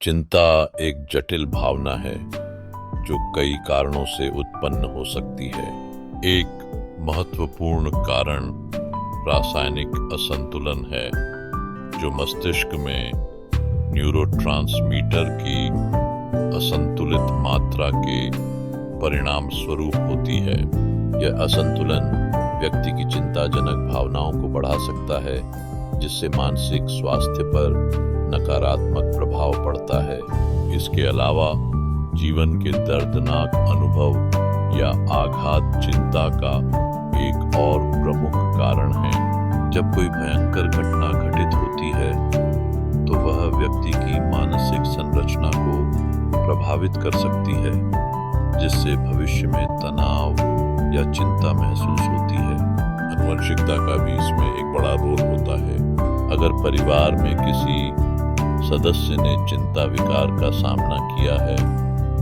चिंता एक जटिल भावना है जो कई कारणों से उत्पन्न हो सकती है। एक महत्वपूर्ण कारण रासायनिक असंतुलन है जो मस्तिष्क में न्यूरोट्रांसमीटर की असंतुलित मात्रा के परिणाम स्वरूप होती है। यह असंतुलन व्यक्ति की चिंताजनक भावनाओं को बढ़ा सकता है, जिससे मानसिक स्वास्थ्य पर नकारात्मक प्रभाव पड़ता है। इसके अलावा जीवन के दर्दनाक अनुभव या आघात चिंता का एक और प्रमुख कारण है। जब कोई भयंकर घटना घटित होती है तो वह व्यक्ति की मानसिक संरचना को प्रभावित कर सकती है, जिससे भविष्य में तनाव या चिंता महसूस होती है। आनुवंशिकता का भी इसमें एक बड़ा रोल होता है। अगर परिवार में किसी सदस्य ने चिंता विकार का सामना किया है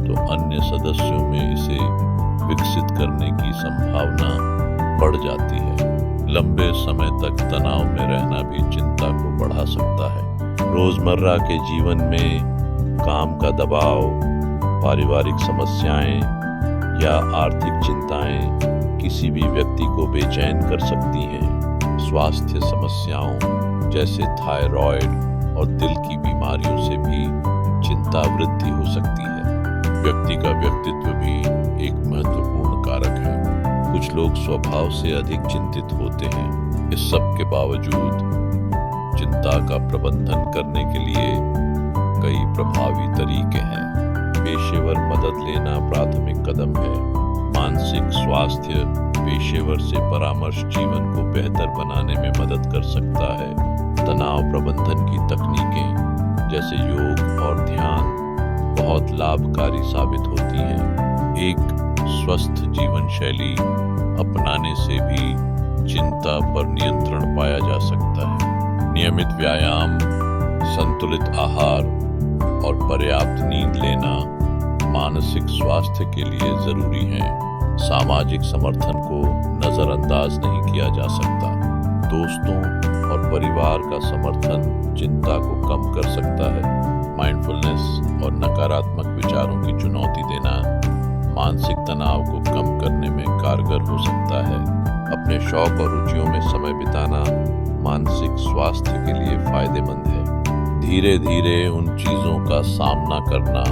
तो अन्य सदस्यों में इसे विकसित करने की संभावना बढ़ जाती है। लंबे समय तक तनाव में रहना भी चिंता को बढ़ा सकता है। रोजमर्रा के जीवन में काम का दबाव, पारिवारिक समस्याएं या आर्थिक चिंताएं किसी भी व्यक्ति को बेचैन कर सकती हैं। स्वास्थ्य समस्याओं जैसे थायराइड और दिल की बीमारियों से भी चिंता वृद्धि हो सकती है। व्यक्ति का व्यक्तित्व भी एक महत्वपूर्ण कारक है। कुछ लोग स्वभाव से अधिक चिंतित होते हैं। इस सब के बावजूद चिंता का प्रबंधन करने के लिए कई प्रभावी तरीके हैं। पेशेवर मदद लेना प्राथमिक कदम है। मानसिक स्वास्थ्य पेशेवर से परामर्श जीवन को बेहतर बनाने में मदद कर सकता है। तनाव प्रबंधन की तकनीकें जैसे योग और ध्यान बहुत लाभकारी साबित होती हैं। एक स्वस्थ जीवन शैली अपनाने से भी चिंता पर नियंत्रण पाया जा सकता है। नियमित व्यायाम, संतुलित आहार और पर्याप्त नींद लेना मानसिक स्वास्थ्य के लिए जरूरी है। सामाजिक समर्थन को नजरअंदाज नहीं किया जा सकता। दोस्तों और परिवार का समर्थन चिंता को कम कर सकता है। माइंडफुलनेस और नकारात्मक विचारों की चुनौती देना मानसिक तनाव को कम करने में कारगर हो सकता है। अपने शौक और रुचियों में समय बिताना मानसिक स्वास्थ्य के लिए फायदेमंद है। धीरे धीरे उन चीजों का सामना करना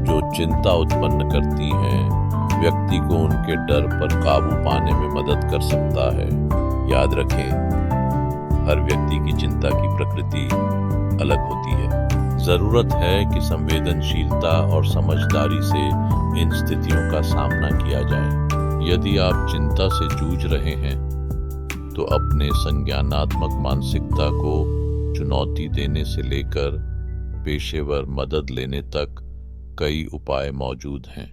जो चिंता उत्पन्न करती हैं, व्यक्ति को उनके डर पर काबू पाने में मदद कर सकता है। याद रखें, हर व्यक्ति की चिंता की प्रकृति अलग होती है। जरूरत है कि संवेदनशीलता और समझदारी से इन स्थितियों का सामना किया जाए। यदि आप चिंता से जूझ रहे हैं तो अपने संज्ञानात्मक मानसिकता को चुनौती देने से लेकर पेशेवर मदद लेने तक कई उपाय मौजूद हैं।